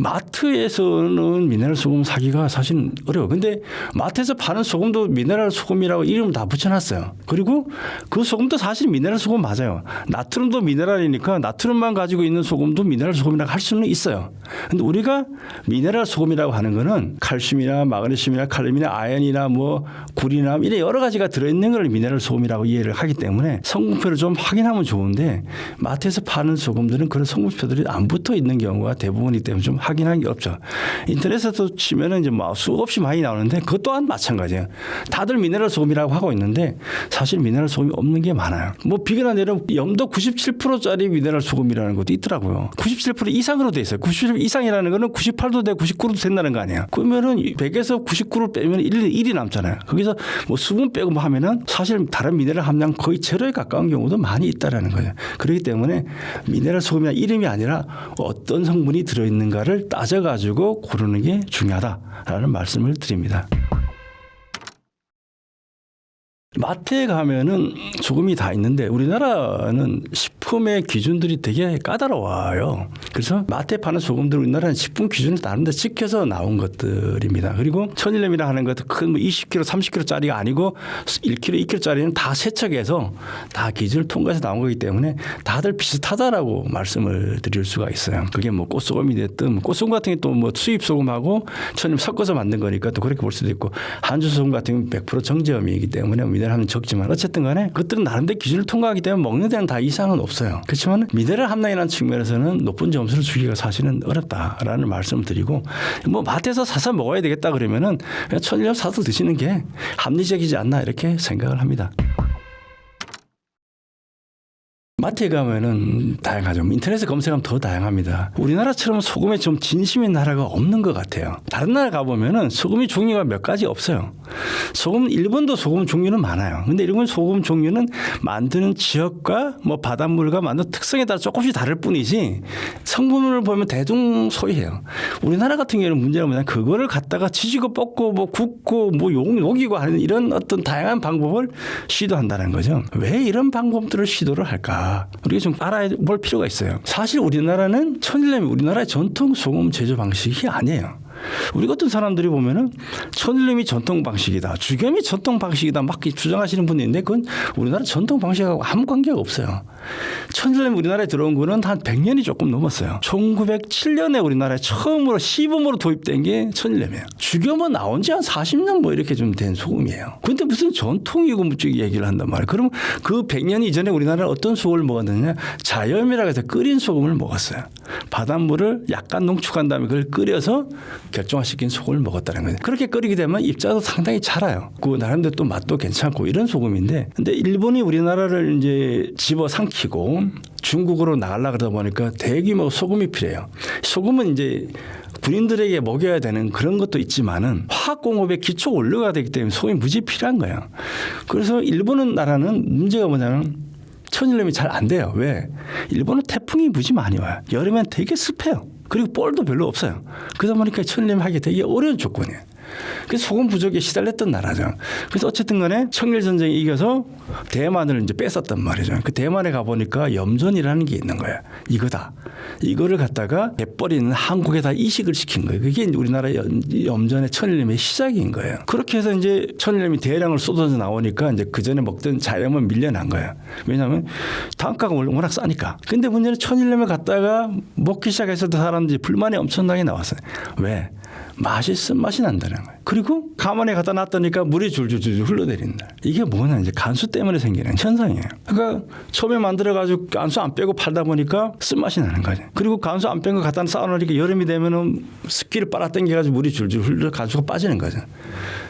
마트에서는 미네랄 소금 사기가 사실 어려워. 근데 마트에서 파는 소금도 미네랄 소금이라고 이름을 다 붙여놨어요. 그리고 그 소금도 사실 미네랄 소금 맞아요. 나트륨도 미네랄이니까 나트륨만 가지고 있는 소금도 미네랄 소금이라고 할 수는 있어요. 근데 우리가 미네랄 소금이라고 하는 거는 칼슘이나 마그네슘이나 칼륨이나 아연이나 뭐 구리나 이런 여러 가지가 들어있는 걸 미네랄 소금이라고 이해를 하기 때문에 성분표를 좀 확인하면 좋은데 마트에서 파는 소금들은 그런 성분표들이 안 붙어 있는 경우가 대부분이기 때문에 좀 확인하기 어렵죠. 인터넷에서 치면은 이제 뭐 수없이 많이 나오는데 그것 또한 마찬가지예요. 다들 미네랄 소금이라고 하고 있는데 사실 미네랄 소금이 없는 게 많아요. 뭐 비교나 내려 염도 97%짜리 미네랄 소금이라는 것도 있더라고요. 97% 이상으로 돼 있어요. 97% 이상이라는 거는 98도 되고 99도 된다는 거 아니에요. 그러면은 100에서 99를 빼면 1이 남잖아요. 거기서 뭐 수분 빼고 뭐 하면은 사실 다른 미네랄 함량 거의 제로에 가까운 경우도 많이 있다라는 거예요. 그렇기 때문에 미네랄 소금이나 이름이 아니라 어떤 성분이 들어있는가를 따져가지고 고르는 게 중요하다라는 말씀을 드립니다. 마트에 가면은 소금이 다 있는데 우리나라는 식품의 기준들이 되게 까다로워요. 그래서 마트에 파는 소금들 우리나라는 식품 기준을 다른데 지켜서 나온 것들입니다. 그리고 천일염이라 하는 것도 큰 뭐 20kg, 30kg짜리가 아니고 1kg, 2kg짜리는 다 세척해서 다 기준을 통과해서 나온 거기 때문에 다들 비슷하다라고 말씀을 드릴 수가 있어요. 그게 뭐 꽃소금이 됐든 꽃소금 같은 게 또 뭐 수입 소금하고 천일염 섞어서 만든 거니까 또 그렇게 볼 수도 있고 한주 소금 같은 경우는 100% 정제염이기 때문에 미네랄 함량은 적지만 어쨌든 간에 그것들은 나름대로 기준을 통과하기 때문에 먹는 데는 다 이상은 없어요. 그렇지만 미네랄 함량이라는 측면에서는 높은 점수를 주기가 사실은 어렵다라는 말씀을 드리고 뭐 마트에서 사서 먹어야 되겠다 그러면은 그냥 천일염 사서 드시는 게 합리적이지 않나 이렇게 생각을 합니다. 마트에 가면은 다양하죠. 인터넷에 검색하면 더 다양합니다. 우리나라처럼 소금에 좀 진심인 나라가 없는 것 같아요. 다른 나라 가보면은 소금의 종류가 몇 가지 없어요. 일본도 소금 종류는 많아요. 근데 일본 소금 종류는 만드는 지역과 뭐 바닷물과 만드는 특성에 따라 조금씩 다를 뿐이지 성분을 보면 대중소이해요. 우리나라 같은 경우에는 문제가 뭐냐면 그거를 갖다가 지지고 볶고 뭐 굽고 뭐 녹이고 하는 이런 어떤 다양한 방법을 시도한다는 거죠. 왜 이런 방법들을 시도를 할까? 우리가 좀 알아볼 필요가 있어요. 사실 우리나라는 천일염이 우리나라의 전통 소금 제조 방식이 아니에요. 우리 같은 사람들이 보면은 천일염이 전통 방식이다, 죽염이 전통 방식이다 막 주장하시는 분이 있는데 그건 우리나라 전통 방식하고 아무 관계가 없어요. 천일염이 우리나라에 들어온 거는 한 100년이 조금 넘었어요. 1907년에 우리나라에 처음으로 시범으로 도입된 게 천일염이에요. 죽염은 나온 지 한 40년 뭐 이렇게 좀 된 소금이에요. 근데 무슨 전통이고 무슨 얘기를 한단 말이에요. 그럼 그 100년 이전에 우리나라는 어떤 소금을 먹었느냐? 자염이라고 해서 끓인 소금을 먹었어요. 바닷물을 약간 농축한 다음에 그걸 끓여서 결정화시킨 소금을 먹었다는 거예요. 그렇게 끓이게 되면 입자도 상당히 자라요. 그 나름대로 또 맛도 괜찮고 이런 소금인데, 근데 일본이 우리나라를 이제 집어삼키고 중국으로 나가려고 그러다 보니까 대규모 소금이 필요해요. 소금은 이제 군인들에게 먹여야 되는 그런 것도 있지만은 화학공업의 기초가 올라가야 되기 때문에 소금이 무지 필요한 거예요. 그래서 일본 나라는 문제가 뭐냐면 천일염이 잘 안 돼요. 왜? 일본은 태풍이 무지 많이 와요. 여름엔 되게 습해요. 그리고 볼도 별로 없어요. 그러다 보니까 천일염 하기 되게 어려운 조건이에요. 그래서 소금 부족에 시달렸던 나라죠. 그래서 어쨌든 간에 청일전쟁에 이겨서 대만을 이제 뺐었단 말이죠. 그 대만에 가보니까 염전이라는 게 있는 거예요. 이거다. 이거를 갖다가 내버리는 한국에다 이식을 시킨 거예요. 그게 우리나라 염전의 천일염의 시작인 거예요. 그렇게 해서 이제 천일염이 대량을 쏟아져 나오니까 이제 그 전에 먹던 자염은 밀려난 거예요. 왜냐하면 단가가 워낙 싸니까. 근데 문제는 천일염을 갖다가 먹기 시작했을 때 사람들이 불만이 엄청나게 나왔어요. 왜? 맛이 쓴맛이 난다는 거예요. 그리고 가만히 갖다 놨더니까 물이 줄줄줄 흘러내린다. 이게 뭐냐, 이제 간수 때문에 생기는 현상이에요. 그러니까 처음에 만들어가지고 간수 안 빼고 팔다 보니까 쓴맛이 나는 거죠. 그리고 간수 안 뺀 거 갖다 쌓아놓으니까 여름이 되면은 습기를 빨아당겨가지고 물이 줄줄 흘러 간수가 빠지는 거죠.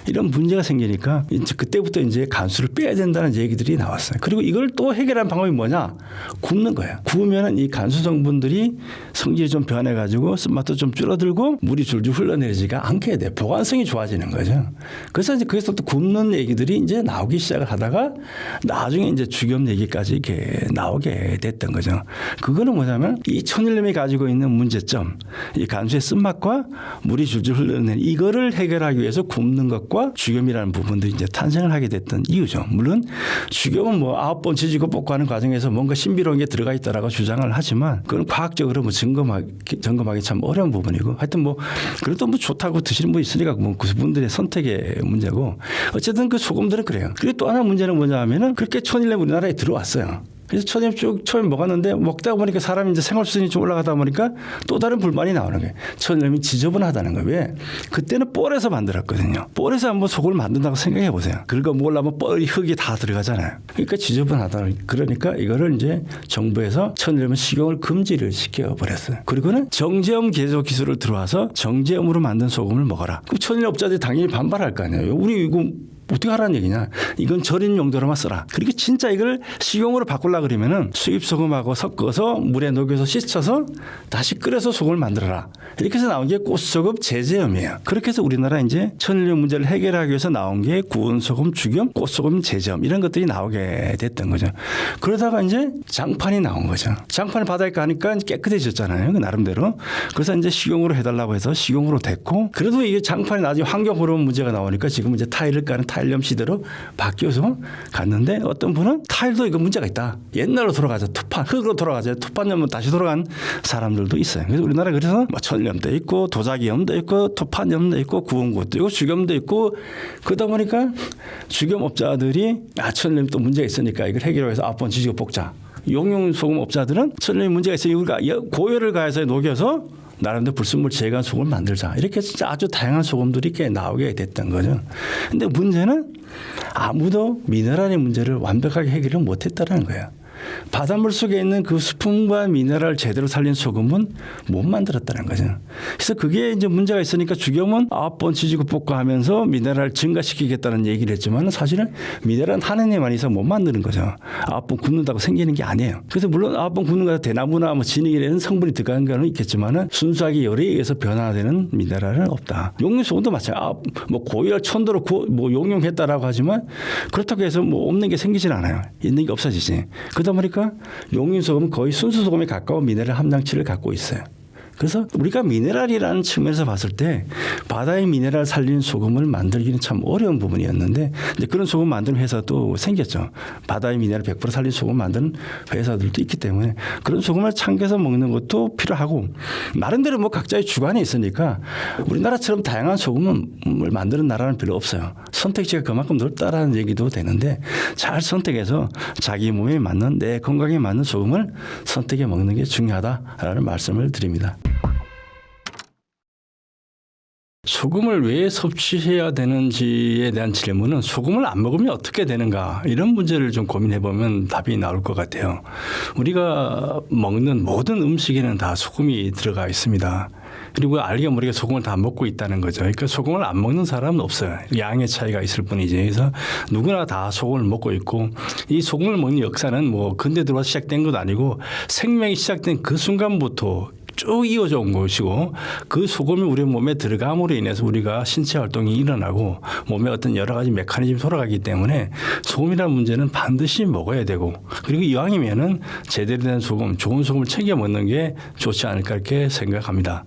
이런 문제가 생기니까 이제 그때부터 이제 간수를 빼야 된다는 얘기들이 나왔어요. 그리고 이걸 또 해결하는 방법이 뭐냐? 굽는 거예요. 구우면은 이 간수 성분들이 성질이 좀 변해가지고 쓴맛도 좀 줄어들고 물이 줄줄 흘러내리지가 않게 돼. 보관성이 좋아지. 달라지는 거죠. 그래서 이제 거기서 또 굶는 얘기들이 이제 나오기 시작을 하다가 나중에 이제 죽염 얘기까지 이렇게 나오게 됐던 거죠. 그거는 뭐냐면 이 천일염이 가지고 있는 문제점, 이 간수의 쓴맛과 물이 줄줄 흘러내는 이거를 해결하기 위해서 굶는 것과 죽염이라는 부분들이 이제 탄생을 하게 됐던 이유죠. 물론 죽염은 뭐 9번 지지고 볶고 하는 과정에서 뭔가 신비로운 게 들어가 있다라고 주장을 하지만 그건 과학적으로 뭐 점검하기 참 어려운 부분이고 하여튼 뭐 그래도 뭐 좋다고 드시는 분 있으니까 뭐 그분들의 선택의 문제고 어쨌든 그 소금들은 그래요. 그리고 또 하나 문제는 뭐냐 하면은 그렇게 천일염 우리나라에 들어왔어요. 그래서 천일염 쭉 처음에 먹었는데 먹다 보니까 사람이 이제 생활 수준이 좀 올라가다 보니까 또 다른 불만이 나오는 거예요. 천일염이 지저분하다는 거예요. 왜? 그때는 뻘에서 만들었거든요. 뻘에서 한번 소금을 만든다고 생각해 보세요. 그러니까 먹으려면 뻘이 흙이 다 들어가잖아요. 그러니까 지저분하다. 그러니까 이거를 이제 정부에서 천일염 식용을 금지를 시켜버렸어요. 그리고는 정제염 개조 기술을 들어와서 정제염으로 만든 소금을 먹어라. 그럼 천일염 업자들이 당연히 반발할 거 아니에요. 우리 이거 어떻게 하라는 얘기냐. 이건 절인 용도로만 써라. 그리고 진짜 이걸 식용으로 바꾸려고 그러면은 수입 소금하고 섞어서 물에 녹여서 씻어서 다시 끓여서 소금을 만들어라. 이렇게 해서 나온 게 꽃소금 제제염이에요. 그렇게 해서 우리나라 이제 천일염 문제를 해결하기 위해서 나온 게 구운 소금, 죽염, 꽃소금 제제염 이런 것들이 나오게 됐던 거죠. 그러다가 이제 장판이 나온 거죠. 장판을 바다에 가니까 깨끗해졌잖아요. 그 나름대로. 그래서 이제 식용으로 해달라고 해서 식용으로 됐고 그래도 이게 장판이 나중에 환경 호르몬 문제가 나오니까 지금 이제 타일을 까는 타일염 시대로 바뀌어서 갔는데 어떤 분은 타일도 이거 문제가 있다. 옛날로 돌아가자. 투판 흙으로 돌아가자. 투판염으로 다시 돌아간 사람들도 있어요. 그래서 우리나라 그래서 뭐 천일염도 있고 도자기염도 있고 투판염도 있고 구운 것도 있고 죽염도 있고 그러다 보니까 죽염업자들이 천일염 또 문제가 있으니까 이걸 해결해서 9번 지지고 볶자. 용융 소금업자들은 천일염 문제가 있으니 우리가 고열을 가해서 녹여서 나름대로 불순물 제거한 소금을 만들자. 이렇게 진짜 아주 다양한 소금들이 이렇게 나오게 됐던 거죠. 근데 문제는 아무도 미네랄의 문제를 완벽하게 해결을 못했다는 거예요. 바닷물 속에 있는 그 수분과 미네랄을 제대로 살린 소금은 못 만들었다는 거죠. 그래서 그게 이제 문제가 있으니까 죽염은 9번 지지고 볶고 하면서 미네랄을 증가시키겠다는 얘기를 했지만 사실은 미네랄은 하느님만 있어 못 만드는 거죠. 9번 굽는다고 생기는 게 아니에요. 그래서 물론 9번 굽는 거다 대나무나 뭐 진흙이라는 성분이 들어간 거는 있겠지만 순수하게 열에 의해서 변화되는 미네랄은 없다. 용융 소금도 마찬가지야. 뭐 고열 천도로 뭐 용융했다라고 하지만 그렇다고 해서 뭐 없는 게 생기진 않아요. 있는 게 없어지지. 그러다 보니까 용융 소금은 거의 순수 소금에 가까운 미네랄 함량치를 갖고 있어요. 그래서 우리가 미네랄이라는 측면에서 봤을 때 바다의 미네랄 살리는 소금을 만들기는 참 어려운 부분이었는데 이제 그런 소금 만드는 회사도 생겼죠. 바다의 미네랄 100% 살린 소금 만드는 회사들도 있기 때문에 그런 소금을 참겨서 먹는 것도 필요하고 나름대로 뭐 각자의 주관이 있으니까 우리나라처럼 다양한 소금을 만드는 나라는 별로 없어요. 선택지가 그만큼 넓다라는 얘기도 되는데 잘 선택해서 자기 몸에 맞는 내 건강에 맞는 소금을 선택해 먹는 게 중요하다라는 말씀을 드립니다. 소금을 왜 섭취해야 되는지에 대한 질문은 소금을 안 먹으면 어떻게 되는가 이런 문제를 좀 고민해 보면 답이 나올 것 같아요. 우리가 먹는 모든 음식에는 다 소금이 들어가 있습니다. 그리고 알게 모르게 소금을 다 먹고 있다는 거죠. 그러니까 소금을 안 먹는 사람은 없어요. 양의 차이가 있을 뿐이지. 그래서 누구나 다 소금을 먹고 있고 이 소금을 먹는 역사는 뭐 근대 들어와서 시작된 것 아니고 생명이 시작된 그 순간부터 쭉 이어져 온 것이고 그 소금이 우리 몸에 들어감으로 인해서 우리가 신체 활동이 일어나고 몸에 어떤 여러 가지 메커니즘이 돌아가기 때문에 소금이라는 문제는 반드시 먹어야 되고 그리고 이왕이면은 제대로 된 소금, 좋은 소금을 챙겨 먹는 게 좋지 않을까 이렇게 생각합니다.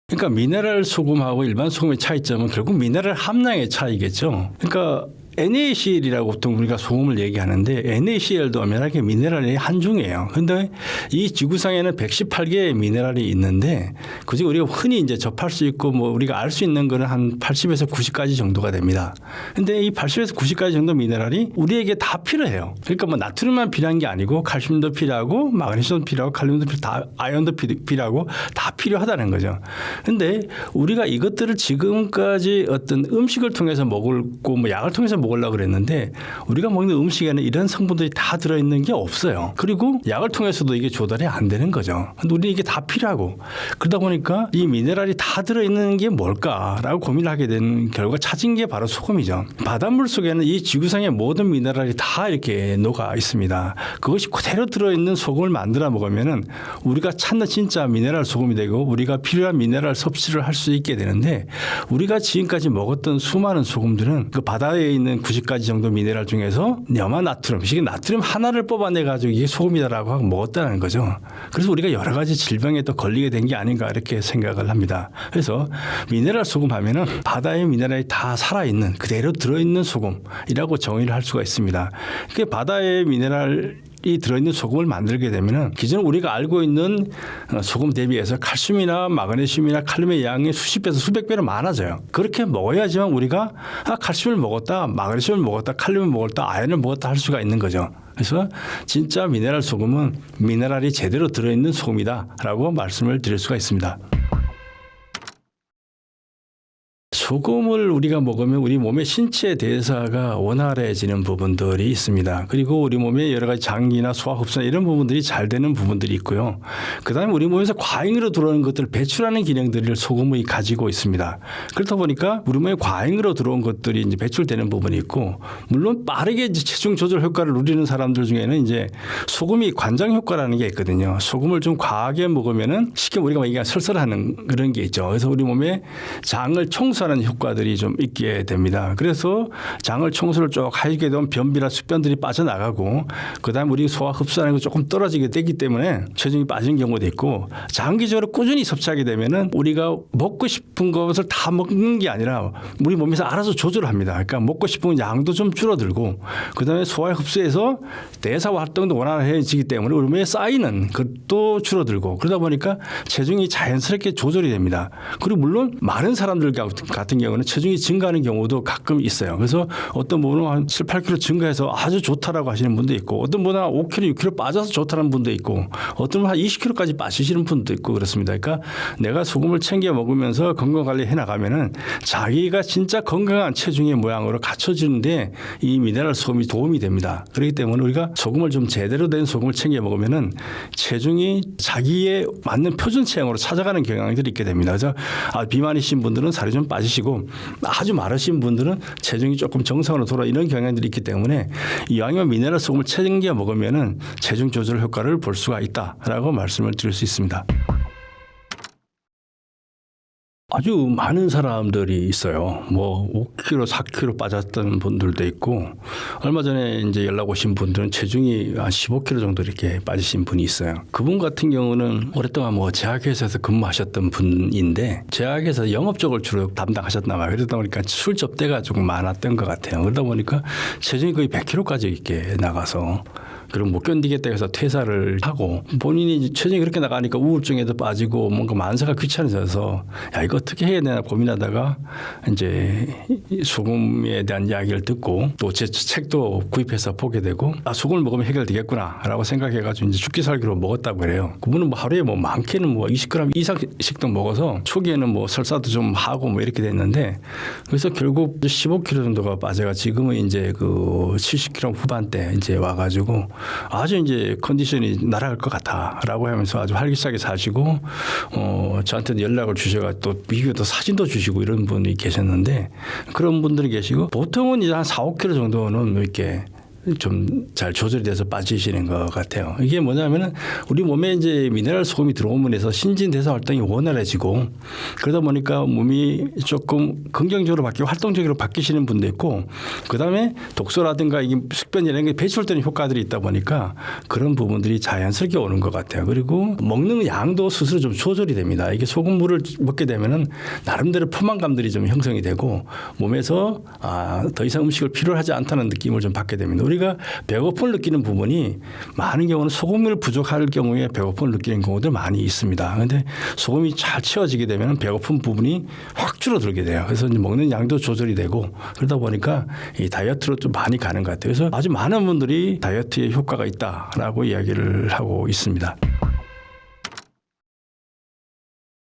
그러니까 미네랄 소금하고 일반 소금의 차이점은 결국 미네랄 함량의 차이겠죠. 그러니까 NaCl이라고 보통 우리가 소금을 얘기하는데 NaCl도 엄연하게 미네랄의 한 종이에요. 그런데 이 지구상에는 118개의 미네랄이 있는데 그중에 우리가 흔히 이제 접할 수 있고 뭐 우리가 알 수 있는 거는 한 80에서 90가지 정도가 됩니다. 그런데 이 80에서 90가지 정도 미네랄이 우리에게 다 필요해요. 그러니까 뭐 나트륨만 필요한 게 아니고 칼슘도 필요하고 마그네슘도 필요하고 칼륨도 필요하고 아연도 필요하고 다 필요하다는 거죠. 그런데 우리가 이것들을 지금까지 어떤 음식을 통해서 먹고 뭐 약을 통해서 먹으려고 그랬는데 우리가 먹는 음식에는 이런 성분들이 다 들어있는 게 없어요. 그리고 약을 통해서도 이게 조달이 안 되는 거죠. 근데 우리는 이게 다 필요하고 그러다 보니까 이 미네랄이 다 들어있는 게 뭘까라고 고민을 하게 된 결과 찾은 게 바로 소금이죠. 바닷물 속에는 이 지구상의 모든 미네랄이 다 이렇게 녹아 있습니다. 그것이 그대로 들어있는 소금을 만들어 먹으면은 우리가 찾는 진짜 미네랄 소금이 되고 우리가 필요한 미네랄 섭취를 할 수 있게 되는데 우리가 지금까지 먹었던 수많은 소금들은 그 바다에 있는 90가지 정도 미네랄 중에서 염화 나트륨, 이게 나트륨 하나를 뽑아내 가지고 이게 소금이다라고 하고 먹었다는 거죠. 그래서 우리가 여러 가지 질병에 또 걸리게 된 게 아닌가 이렇게 생각을 합니다. 그래서 미네랄 소금 하면은 바다의 미네랄이 다 살아있는 그대로 들어있는 소금이라고 정의를 할 수가 있습니다. 그 바다의 미네랄 이 들어있는 소금을 만들게 되면은 기존 우리가 알고 있는 소금 대비해서 칼슘이나 마그네슘이나 칼륨의 양이 수십 배에서 수백 배로 많아져요. 그렇게 먹어야지만 우리가 칼슘을 먹었다, 마그네슘을 먹었다, 칼륨을 먹었다, 아연을 먹었다 할 수가 있는 거죠. 그래서 진짜 미네랄 소금은 미네랄이 제대로 들어있는 소금이다라고 말씀을 드릴 수가 있습니다. 소금을 우리가 먹으면 우리 몸의 신체 대사가 원활해지는 부분들이 있습니다. 그리고 우리 몸에 여러 가지 장기나 소화흡수나 이런 부분들이 잘 되는 부분들이 있고요. 그다음에 우리 몸에서 과잉으로 들어오는 것들을 배출하는 기능들을 소금이 가지고 있습니다. 그렇다 보니까 우리 몸에 과잉으로 들어온 것들이 이제 배출되는 부분이 있고, 물론 빠르게 이제 체중 조절 효과를 누리는 사람들 중에는 이제 소금이 관장 효과라는 게 있거든요. 소금을 좀 과하게 먹으면은 쉽게 우리가 얘기가 설설하는 그런 게 있죠. 그래서 우리 몸에 장을 청소하는 효과들이 좀 있게 됩니다. 그래서 장을 청소를 쭉 하게 되면 변비나 수변들이 빠져나가고 그다음에 우리 소화 흡수하는 거 조금 떨어지게 되기 때문에 체중이 빠지는 경우도 있고, 장기적으로 꾸준히 섭취하게 되면은 우리가 먹고 싶은 것을 다 먹는 게 아니라 우리 몸에서 알아서 조절을 합니다. 그러니까 먹고 싶은 양도 좀 줄어들고 그다음에 소화 흡수해서 대사 활동도 원활해지기 때문에 우리 몸에 쌓이는 것도 줄어들고 그러다 보니까 체중이 자연스럽게 조절이 됩니다. 그리고 물론 많은 사람들 같은 경우는 체중이 증가하는 경우도 가끔 있어요. 그래서 어떤 분은 한 7, 8kg 증가해서 아주 좋다라고 하시는 분도 있고, 어떤 분은 5kg, 6kg 빠져서 좋다는 분도 있고, 어떤 분은 한 20kg까지 빠지시는 분도 있고 그렇습니다. 그러니까 내가 소금을 챙겨 먹으면서 건강 관리 해 나가면은 자기가 진짜 건강한 체중의 모양으로 갖춰지는데 이 미네랄 소금이 도움이 됩니다. 그렇기 때문에 우리가 소금을 좀 제대로 된 소금을 챙겨 먹으면은 체중이 자기의 맞는 표준 체형으로 찾아가는 경향들이 있게 됩니다. 그래서 비만이신 분들은 살이 좀 빠지시고 아주 마르신 분들은 체중이 조금 정상으로 돌아 이런 경향들이 있기 때문에 이왕이면 미네랄 소금을 챙겨 먹으면은 체중 조절 효과를 볼 수가 있다라고 말씀을 드릴 수 있습니다. 아주 많은 사람들이 있어요. 뭐 5kg, 4kg 빠졌던 분들도 있고, 얼마 전에 이제 연락 오신 분들은 체중이 한 15kg 정도 이렇게 빠지신 분이 있어요. 그분 같은 경우는 오랫동안 뭐 제약회사에서 근무하셨던 분인데 제약회사 영업 쪽을 주로 담당하셨나 봐요. 그러다 보니까 술 접대가 조금 많았던 것 같아요. 그러다 보니까 체중이 거의 100kg까지 이렇게 나가서 그럼 못 견디겠다 해서 퇴사를 하고, 본인이 체중이 그렇게 나가니까 우울증에도 빠지고 뭔가 만사가 귀찮아져서 야 이거 어떻게 해야 되나 고민하다가 이제 소금에 대한 이야기를 듣고 또 제 책도 구입해서 보게 되고 소금을 먹으면 해결되겠구나라고 생각해가지고 이제 죽기 살기로 먹었다고 그래요. 그분은 뭐 하루에 뭐 많게는 뭐 20g 이상씩도 먹어서 초기에는 뭐 설사도 좀 하고 뭐 이렇게 됐는데, 그래서 결국 15kg 정도가 빠져가 지금은 이제 그 70kg 후반대 이제 와가지고 아주 이제 컨디션이 날아갈 것 같다라고 하면서 아주 활기차게 사시고 저한테 연락을 주셔가 또 비교도 사진도 주시고 이런 분이 계셨는데, 그런 분들이 계시고 보통은 이제 한 4, 5kg 정도는 이렇게 좀 잘 조절이 돼서 빠지시는 것 같아요. 이게 뭐냐면은 우리 몸에 이제 미네랄 소금이 들어오면서 신진대사 활동이 원활해지고 그러다 보니까 몸이 조금 긍정적으로 바뀌고 활동적으로 바뀌시는 분도 있고, 그다음에 독소라든가 이게 숙변 이런 게 배출되는 효과들이 있다 보니까 그런 부분들이 자연스럽게 오는 것 같아요. 그리고 먹는 양도 스스로 좀 조절이 됩니다. 이게 소금물을 먹게 되면은 나름대로 포만감들이 좀 형성이 되고 몸에서 더 이상 음식을 필요로 하지 않다는 느낌을 좀 받게 됩니다. 우리가 배고픔을 느끼는 부분이 많은 경우는 소금을 부족할 경우에 배고픔을 느끼는 경우도 많이 있습니다. 그런데 소금이 잘 채워지게 되면 배고픈 부분이 확 줄어들게 돼요. 그래서 이제 먹는 양도 조절이 되고 그러다 보니까 이 다이어트로 좀 많이 가는 것 같아요. 그래서 아주 많은 분들이 다이어트에 효과가 있다라고 이야기를 하고 있습니다.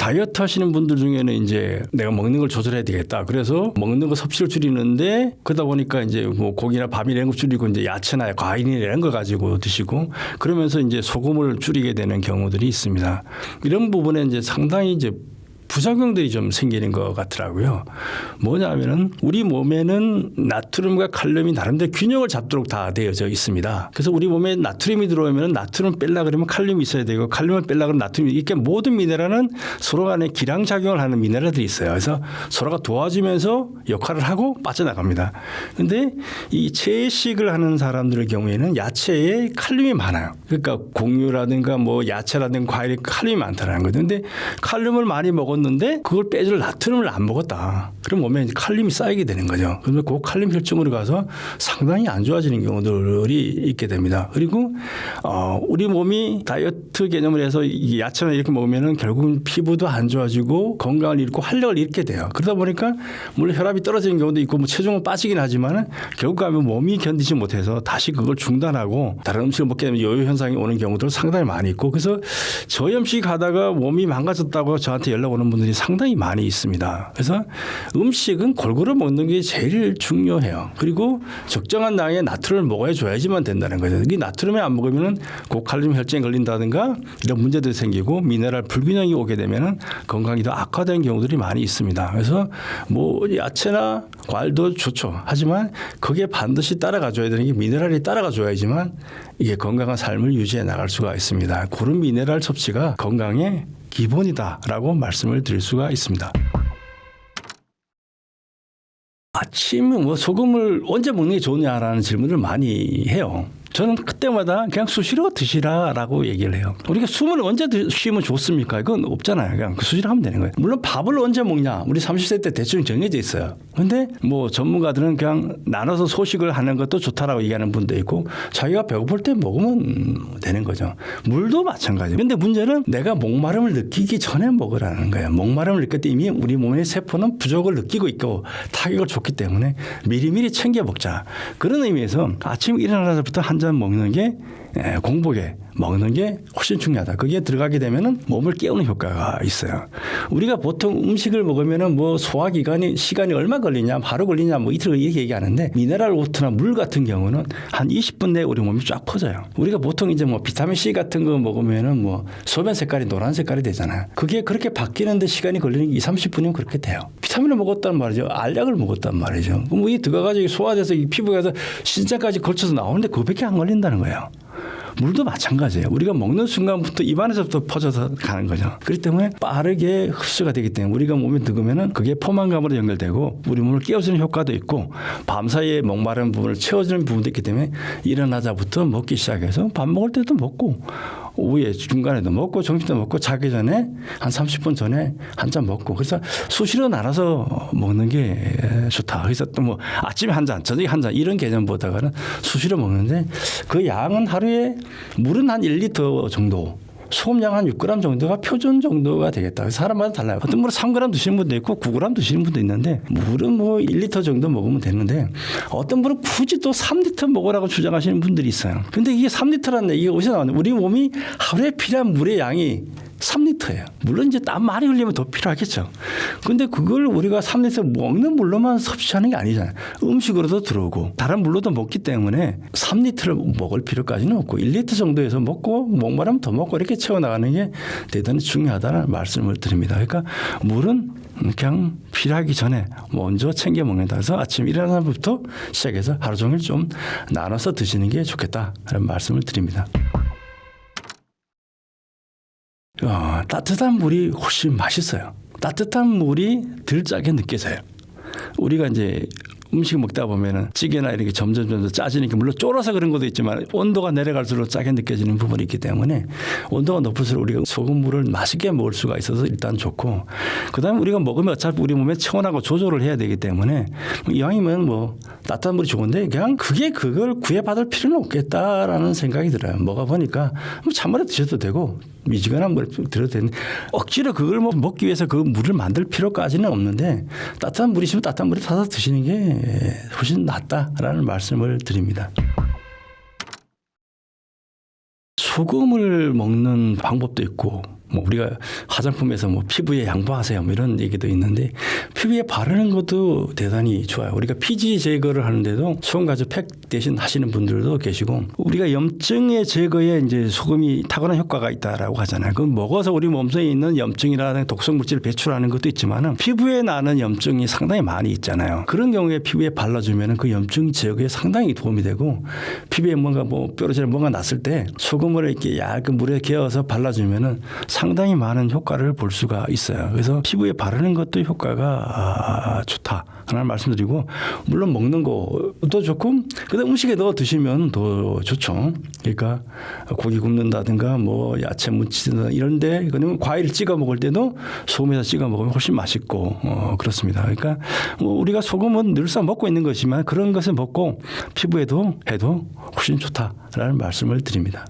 다이어트 하시는 분들 중에는 이제 내가 먹는 걸 조절해야 되겠다. 그래서 먹는 거 섭취를 줄이는데 그러다 보니까 이제 뭐 고기나 밥이나 이런 거 줄이고 이제 야채나 과일이나 이런 거 가지고 드시고 그러면서 이제 소금을 줄이게 되는 경우들이 있습니다. 이런 부분에 이제 상당히 이제 부작용들이 좀 생기는 것 같더라고요. 뭐냐면은 우리 몸에는 나트륨과 칼륨이 나름대로 균형을 잡도록 다 되어져 있습니다. 그래서 우리 몸에 나트륨이 들어오면 나트륨을 뺄라 그러면 칼륨이 있어야 되고 칼륨을 뺄라 그러면 나트륨이 이렇게 모든 미네랄은 서로 간에 기량작용을 하는 미네랄들이 있어요. 그래서 서로가 도와주면서 역할을 하고 빠져나갑니다. 그런데 이 채식을 하는 사람들의 경우에는 야채에 칼륨이 많아요. 그러니까 곡류라든가 뭐 야채라든가 과일에 칼륨이 많다는 거죠. 그런데 칼륨을 많이 먹었는데 그걸 빼줄 나트륨을 안 먹었다. 그럼 몸에 칼륨이 쌓이게 되는 거죠. 그러면 그 칼륨 혈증으로 가서 상당히 안 좋아지는 경우들이 있게 됩니다. 그리고 우리 몸이 다이어트 개념을 해서 이 야채나 이렇게 먹으면은 결국은 피부도 안 좋아지고 건강을 잃고 활력을 잃게 돼요. 그러다 보니까 물론 혈압이 떨어지는 경우도 있고 뭐 체중은 빠지긴 하지만은 결국 가면 몸이 견디지 못해서 다시 그걸 중단하고 다른 음식을 먹게 되면 요요 현상이 오는 경우도 상당히 많이 있고 그래서 저염식 하다가 몸이 망가졌다고 저한테 연락 오는 분들이 상당히 많이 있습니다. 그래서 음식은 골고루 먹는 게 제일 중요해요. 그리고 적정한 양의 나트륨을 먹어줘야지만 된다는 거죠. 이 나트륨을 안 먹으면 고칼륨 혈증에 걸린다든가 이런 문제들이 생기고 미네랄 불균형이 오게 되면 건강이 더 악화되는 경우들이 많이 있습니다. 그래서 뭐 야채나 과일도 좋죠. 하지만 거기에 반드시 따라가줘야 되는 게 미네랄이 따라가줘야지만 이게 건강한 삶을 유지해 나갈 수가 있습니다. 그런 미네랄 섭취가 건강에 기본이다라고 말씀을 드릴 수가 있습니다. 아침에 뭐 소금을 언제 먹는 게 좋냐라는 질문을 많이 해요. 저는 그때마다 그냥 수시로 드시라라고 얘기를 해요. 우리가 숨을 언제 쉬면 좋습니까? 이건 없잖아요. 그냥 수시로 하면 되는 거예요. 물론 밥을 언제 먹냐? 우리 30세 때 대충 정해져 있어요. 근데 뭐 전문가들은 그냥 나눠서 소식을 하는 것도 좋다라고 얘기하는 분도 있고 자기가 배고플 때 먹으면 되는 거죠. 물도 마찬가지예요. 근데 문제는 내가 목마름을 느끼기 전에 먹으라는 거예요. 목마름을 느낄 때 이미 우리 몸의 세포는 부족을 느끼고 있고 타격을 줬기 때문에 미리미리 챙겨 먹자. 그런 의미에서 아침 일어나서부터 한 잔 먹는 게 공복에 먹는 게 훨씬 중요하다. 거기에 들어가게 되면은 몸을 깨우는 효과가 있어요. 우리가 보통 음식을 먹으면은 뭐 소화기관이 시간이 얼마 걸리냐, 하루 걸리냐, 뭐 이틀 이렇게 얘기하는데 미네랄 워터나 물 같은 경우는 한 20분 내에 우리 몸이 쫙 퍼져요. 우리가 보통 이제 뭐 비타민 C 같은 거 먹으면은 뭐 소변 색깔이 노란 색깔이 되잖아요. 그게 그렇게 바뀌는데 시간이 걸리는 게 30분이면 그렇게 돼요. 비타민을 먹었단 말이죠. 알약을 먹었단 말이죠. 그럼 이 들어가가지고 소화돼서 이 피부에서 신장까지 걸쳐서 나오는데 그거밖에 안 걸린다는 거예요. 물도 마찬가지예요. 우리가 먹는 순간부터 입안에서부터 퍼져서 가는 거죠. 그렇기 때문에 빠르게 흡수가 되기 때문에 우리가 몸에 들어가면은 그게 포만감으로 연결되고 우리 몸을 깨워주는 효과도 있고 밤사이에 목마른 부분을 채워주는 부분도 있기 때문에 일어나자부터 먹기 시작해서 밥 먹을 때도 먹고 오후에 중간에도 먹고 점심도 먹고 자기 전에 한 30분 전에 한 잔 먹고 그래서 수시로 나눠서 먹는 게 좋다. 그래서 또 뭐 아침에 한 잔, 저녁에 한 잔 이런 개념보다는 수시로 먹는데 그 양은 하루에 물은 한 1리터 정도. 소금량 한 6g 정도가 표준 정도가 되겠다. 사람마다 달라요. 어떤 분은 3g 드시는 분도 있고 9g 드시는 분도 있는데 물은 뭐 1리터 정도 먹으면 되는데 어떤 분은 굳이 또 3리터 먹으라고 주장하시는 분들이 있어요. 근데 이게 3리터라는 얘기가 어디서 나오냐. 우리 몸이 하루에 필요한 물의 양이 3리터예요. 물론 이제 땀 많이 흘리면 더 필요하겠죠. 근데 그걸 우리가 3리터 먹는 물로만 섭취하는 게 아니잖아요. 음식으로도 들어오고 다른 물로도 먹기 때문에 3리터를 먹을 필요까지는 없고 1리터 정도에서 먹고 목마르면 더 먹고 이렇게 채워나가는 게 대단히 중요하다는 말씀을 드립니다. 그러니까 물은 그냥 필요하기 전에 먼저 챙겨 먹는다. 그래서 아침 일어나서부터 시작해서 하루 종일 좀 나눠서 드시는 게 좋겠다는 말씀을 드립니다. 따뜻한 물이 훨씬 맛있어요. 따뜻한 물이 덜 짜게 느껴져요. 우리가 이제 음식 먹다 보면은 찌개나 이렇게 점점 짜지니까 물론 쫄아서 그런 것도 있지만 온도가 내려갈수록 짜게 느껴지는 부분이 있기 때문에 온도가 높을수록 우리가 소금물을 맛있게 먹을 수가 있어서 일단 좋고 그다음에 우리가 먹으면 어차피 우리 몸에 체온하고 조절을 해야 되기 때문에 이왕이면 뭐 따뜻한 물이 좋은데 그냥 그걸 구애받을 필요는 없겠다라는 생각이 들어요. 먹어 보니까 뭐 찬물에 드셔도 되고 미지근한 물에 들어도 되는데 억지로 그걸 먹기 위해서 그 물을 만들 필요까지는 없는데 따뜻한 물이 있으면 따뜻한 물에 타서 드시는 게 훨씬 낫다라는 말씀을 드립니다. 소금을 먹는 방법도 있고 뭐 우리가 화장품에서 뭐 피부에 양보하세요 뭐 이런 얘기도 있는데 피부에 바르는 것도 대단히 좋아요. 우리가 피지 제거를 하는데도 소금 가루 팩 대신 하시는 분들도 계시고 우리가 염증의 제거에 이제 소금이 탁월한 효과가 있다라고 하잖아요. 그건 먹어서 우리 몸속에 있는 염증이라는 독성 물질을 배출하는 것도 있지만은 피부에 나는 염증이 상당히 많이 있잖아요. 그런 경우에 피부에 발라주면은 그 염증 제거에 상당히 도움이 되고 피부에 뭔가 뭐 뾰루지나 뭔가 났을 때 소금을 이렇게 얇게 물에 개어서 발라주면은 상당히 많은 효과를 볼 수가 있어요. 그래서 피부에 바르는 것도 효과가 좋다. 하나 말씀드리고 물론 먹는 것도 좋고 그다음 음식에 넣어 드시면 더 좋죠. 그러니까 고기 굽는다든가 뭐 야채 무치든가 이런데 그러면 과일 찍어 먹을 때도 소금에다 찍어 먹으면 훨씬 맛있고 그렇습니다. 그러니까 뭐 우리가 소금은 늘상 먹고 있는 것이지만 그런 것을 먹고 피부에도 해도 훨씬 좋다라는 말씀을 드립니다.